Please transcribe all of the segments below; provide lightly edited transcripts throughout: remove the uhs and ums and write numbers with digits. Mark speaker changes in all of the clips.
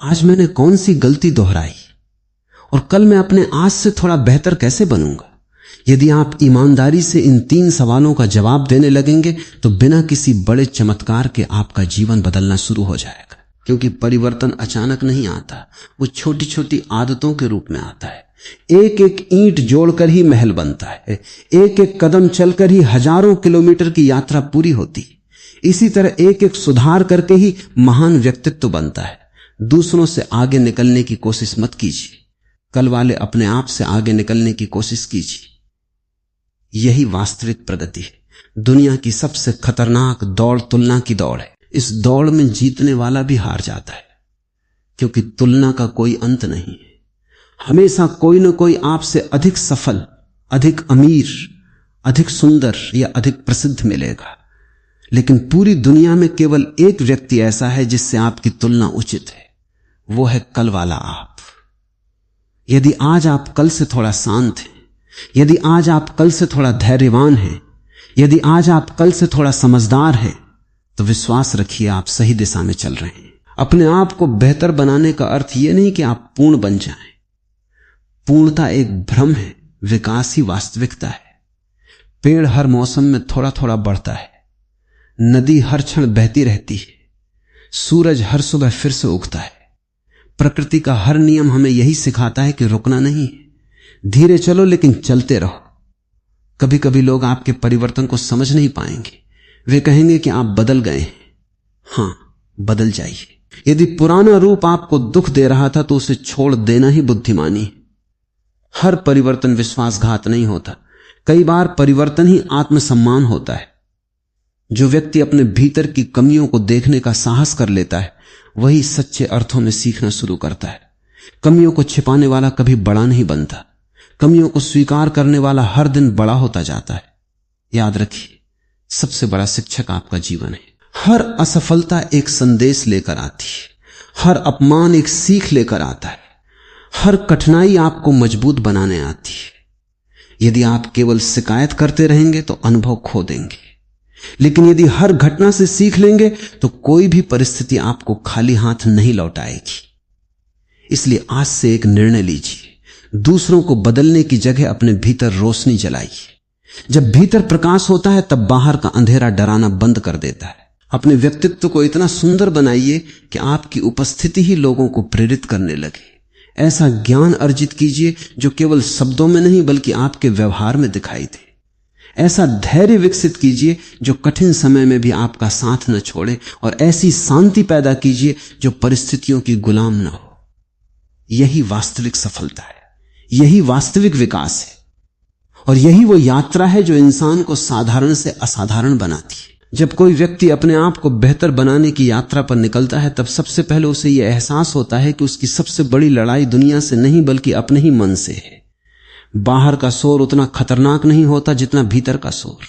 Speaker 1: आज मैंने कौन सी गलती दोहराई और कल मैं अपने आज से थोड़ा बेहतर कैसे बनूंगा। यदि आप ईमानदारी से इन 3 सवालों का जवाब देने लगेंगे तो बिना किसी बड़े चमत्कार के आपका जीवन बदलना शुरू हो जाएगा। क्योंकि परिवर्तन अचानक नहीं आता, वो छोटी छोटी आदतों के रूप में आता है। एक एक ईंट जोड़कर ही महल बनता है, एक एक कदम चलकर ही हजारों किलोमीटर की यात्रा पूरी होती। इसी तरह एक एक सुधार करके ही महान व्यक्तित्व बनता है। दूसरों से आगे निकलने की कोशिश मत कीजिए, कल वाले अपने आप से आगे निकलने की कोशिश कीजिए। यही वास्तविक प्रगति है। दुनिया की सबसे खतरनाक दौड़ तुलना की दौड़ है। इस दौड़ में जीतने वाला भी हार जाता है, क्योंकि तुलना का कोई अंत नहीं है। हमेशा कोई न कोई आपसे अधिक सफल, अधिक अमीर, अधिक सुंदर या अधिक प्रसिद्ध मिलेगा। लेकिन पूरी दुनिया में केवल एक व्यक्ति ऐसा है जिससे आपकी तुलना उचित है, वो है कल वाला आप। यदि आज आप कल से थोड़ा शांत हैं, यदि आज आप कल से थोड़ा धैर्यवान हैं, यदि आज आप कल से थोड़ा समझदार हैं, तो विश्वास रखिए आप सही दिशा में चल रहे हैं। अपने आप को बेहतर बनाने का अर्थ यह नहीं कि आप पूर्ण बन जाएं। पूर्णता एक भ्रम है, विकास ही वास्तविकता है। पेड़ हर मौसम में थोड़ा थोड़ा बढ़ता है, नदी हर क्षण बहती रहती है, सूरज हर सुबह फिर से उगता है। प्रकृति का हर नियम हमें यही सिखाता है कि रुकना नहीं है, धीरे चलो लेकिन चलते रहो। कभी कभी लोग आपके परिवर्तन को समझ नहीं पाएंगे, वे कहेंगे कि आप बदल गए हैं। हां, बदल जाइए। यदि पुराना रूप आपको दुख दे रहा था तो उसे छोड़ देना ही बुद्धिमानी है। हर परिवर्तन विश्वासघात नहीं होता, कई बार परिवर्तन ही आत्मसम्मान होता है। जो व्यक्ति अपने भीतर की कमियों को देखने का साहस कर लेता है, वही सच्चे अर्थों में सीखना शुरू करता है। कमियों को छिपाने वाला कभी बड़ा नहीं बनता, कमियों को स्वीकार करने वाला हर दिन बड़ा होता जाता है। याद रखिए, सबसे बड़ा शिक्षक आपका जीवन है। हर असफलता एक संदेश लेकर आती है, हर अपमान एक सीख लेकर आता है, हर कठिनाई आपको मजबूत बनाने आती है। यदि आप केवल शिकायत करते रहेंगे तो अनुभव खो देंगे, लेकिन यदि हर घटना से सीख लेंगे तो कोई भी परिस्थिति आपको खाली हाथ नहीं लौटाएगी। इसलिए आज से एक निर्णय लीजिए, दूसरों को बदलने की जगह अपने भीतर रोशनी जलाइए। जब भीतर प्रकाश होता है तब बाहर का अंधेरा डराना बंद कर देता है। अपने व्यक्तित्व को इतना सुंदर बनाइए कि आपकी उपस्थिति ही लोगों को प्रेरित करने लगे। ऐसा ज्ञान अर्जित कीजिए जो केवल शब्दों में नहीं बल्कि आपके व्यवहार में दिखाई दे। ऐसा धैर्य विकसित कीजिए जो कठिन समय में भी आपका साथ न छोड़े, और ऐसी शांति पैदा कीजिए जो परिस्थितियों की गुलाम न हो। यही वास्तविक सफलता है, यही वास्तविक विकास है, और यही वो यात्रा है जो इंसान को साधारण से असाधारण बनाती है। जब कोई व्यक्ति अपने आप को बेहतर बनाने की यात्रा पर निकलता है, तब सबसे पहले उसे यह एहसास होता है कि उसकी सबसे बड़ी लड़ाई दुनिया से नहीं बल्कि अपने ही मन से है। बाहर का शोर उतना खतरनाक नहीं होता जितना भीतर का शोर।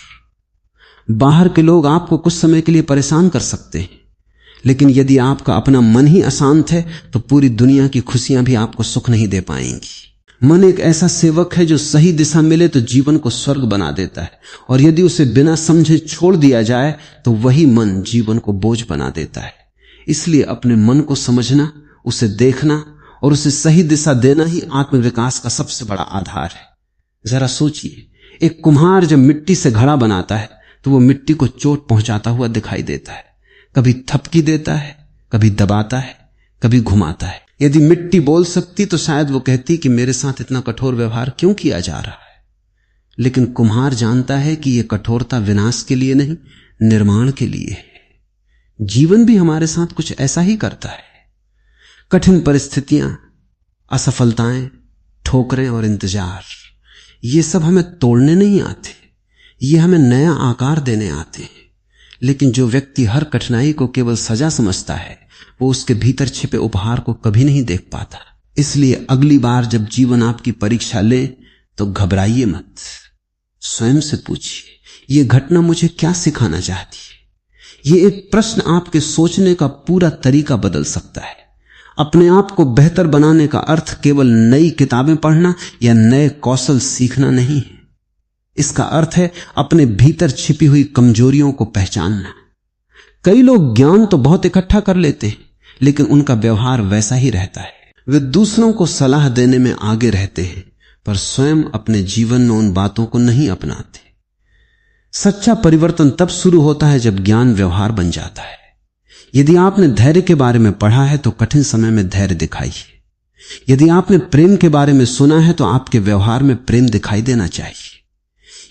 Speaker 1: बाहर के लोग आपको कुछ समय के लिए परेशान कर सकते हैं, लेकिन यदि आपका अपना मन ही अशांत है तो पूरी दुनिया की खुशियां भी आपको सुख नहीं दे पाएंगी। मन एक ऐसा सेवक है जो सही दिशा मिले तो जीवन को स्वर्ग बना देता है, और यदि उसे बिना समझे छोड़ दिया जाए तो वही मन जीवन को बोझ बना देता है। इसलिए अपने मन को समझना, उसे देखना और उसे सही दिशा देना ही आत्मविकास का सबसे बड़ा आधार है। जरा सोचिए, एक कुम्हार जब मिट्टी से घड़ा बनाता है तो वो मिट्टी को चोट पहुंचाता हुआ दिखाई देता है। कभी थपकी देता है, कभी दबाता है, कभी घुमाता है। यदि मिट्टी बोल सकती तो शायद वो कहती कि मेरे साथ इतना कठोर व्यवहार क्यों किया जा रहा है। लेकिन कुम्हार जानता है कि यह कठोरता विनाश के लिए नहीं, निर्माण के लिए है। जीवन भी हमारे साथ कुछ ऐसा ही करता है। कठिन परिस्थितियां, असफलताएं, ठोकरें और इंतजार, ये सब हमें तोड़ने नहीं आते, ये हमें नया आकार देने आते हैं। लेकिन जो व्यक्ति हर कठिनाई को केवल सजा समझता है, वो उसके भीतर छिपे उपहार को कभी नहीं देख पाता। इसलिए अगली बार जब जीवन आपकी परीक्षा ले तो घबराइए मत। स्वयं से पूछिए, ये घटना मुझे क्या सिखाना चाहती है। ये एक प्रश्न आपके सोचने का पूरा तरीका बदल सकता है। अपने आप को बेहतर बनाने का अर्थ केवल नई किताबें पढ़ना या नए कौशल सीखना नहीं है। इसका अर्थ है अपने भीतर छिपी हुई कमजोरियों को पहचानना। कई लोग ज्ञान तो बहुत इकट्ठा कर लेते हैं, लेकिन उनका व्यवहार वैसा ही रहता है। वे दूसरों को सलाह देने में आगे रहते हैं, पर स्वयं अपने जीवन में उन बातों को नहीं अपनाते। सच्चा परिवर्तन तब शुरू होता है जब ज्ञान व्यवहार बन जाता है। यदि आपने धैर्य के बारे में पढ़ा है तो कठिन समय में धैर्य दिखाइए। यदि आपने प्रेम के बारे में सुना है तो आपके व्यवहार में प्रेम दिखाई देना चाहिए।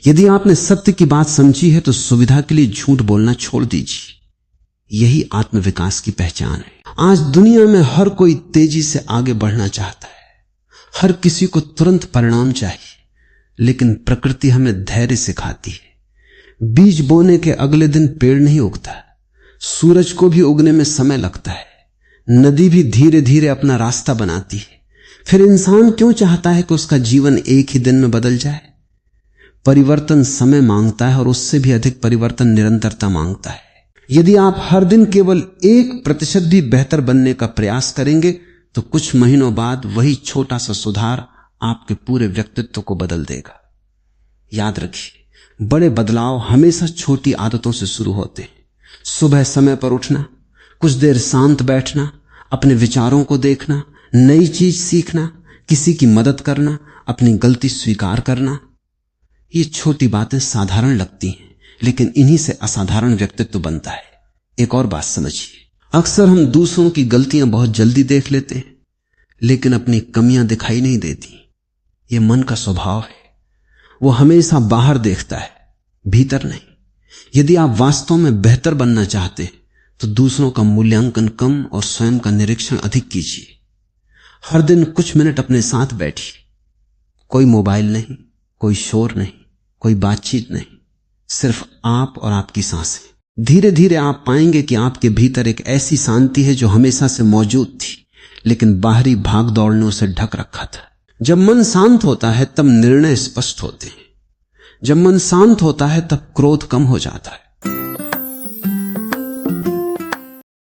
Speaker 1: यदि आपने सत्य की बात समझी है तो सुविधा के लिए झूठ बोलना छोड़ दीजिए। यही आत्मविकास की पहचान है। आज दुनिया में हर कोई तेजी से आगे बढ़ना चाहता है, हर किसी को तुरंत परिणाम चाहिए, लेकिन प्रकृति हमें धैर्य सिखाती है। बीज बोने के अगले दिन पेड़ नहीं उगता, सूरज को भी उगने में समय लगता है, नदी भी धीरे धीरे अपना रास्ता बनाती है। फिर इंसान क्यों चाहता है कि उसका जीवन एक ही दिन में बदल जाए? परिवर्तन समय मांगता है और उससे भी अधिक परिवर्तन निरंतरता मांगता है। यदि आप हर दिन केवल 1% भी बेहतर बनने का प्रयास करेंगे तो कुछ महीनों बाद वही छोटा सा सुधार आपके पूरे व्यक्तित्व को बदल देगा। याद रखिए, बड़े बदलाव हमेशा छोटी आदतों से शुरू होते हैं। सुबह समय पर उठना, कुछ देर शांत बैठना, अपने विचारों को देखना, नई चीज सीखना, किसी की मदद करना, अपनी गलती स्वीकार करना। ये छोटी बातें साधारण लगती हैं, लेकिन इन्हीं से असाधारण व्यक्तित्व बनता है। एक और बात समझिए, अक्सर हम दूसरों की गलतियां बहुत जल्दी देख लेते हैं, लेकिन अपनी कमियां दिखाई नहीं देती। ये मन का स्वभाव है, वो हमेशा बाहर देखता है, भीतर नहीं। यदि आप वास्तव में बेहतर बनना चाहते हैं तो दूसरों का मूल्यांकन कम और स्वयं का निरीक्षण अधिक कीजिए। हर दिन कुछ मिनट अपने साथ बैठिए। कोई मोबाइल नहीं, कोई शोर नहीं, कोई बातचीत नहीं, सिर्फ आप और आपकी सांसें। धीरे धीरे आप पाएंगे कि आपके भीतर एक ऐसी शांति है जो हमेशा से मौजूद थी, लेकिन बाहरी भाग दौड़ ने उसे ढक रखा था। जब मन शांत होता है तब निर्णय स्पष्ट होते हैं। जब मन शांत होता है तब क्रोध कम हो जाता है।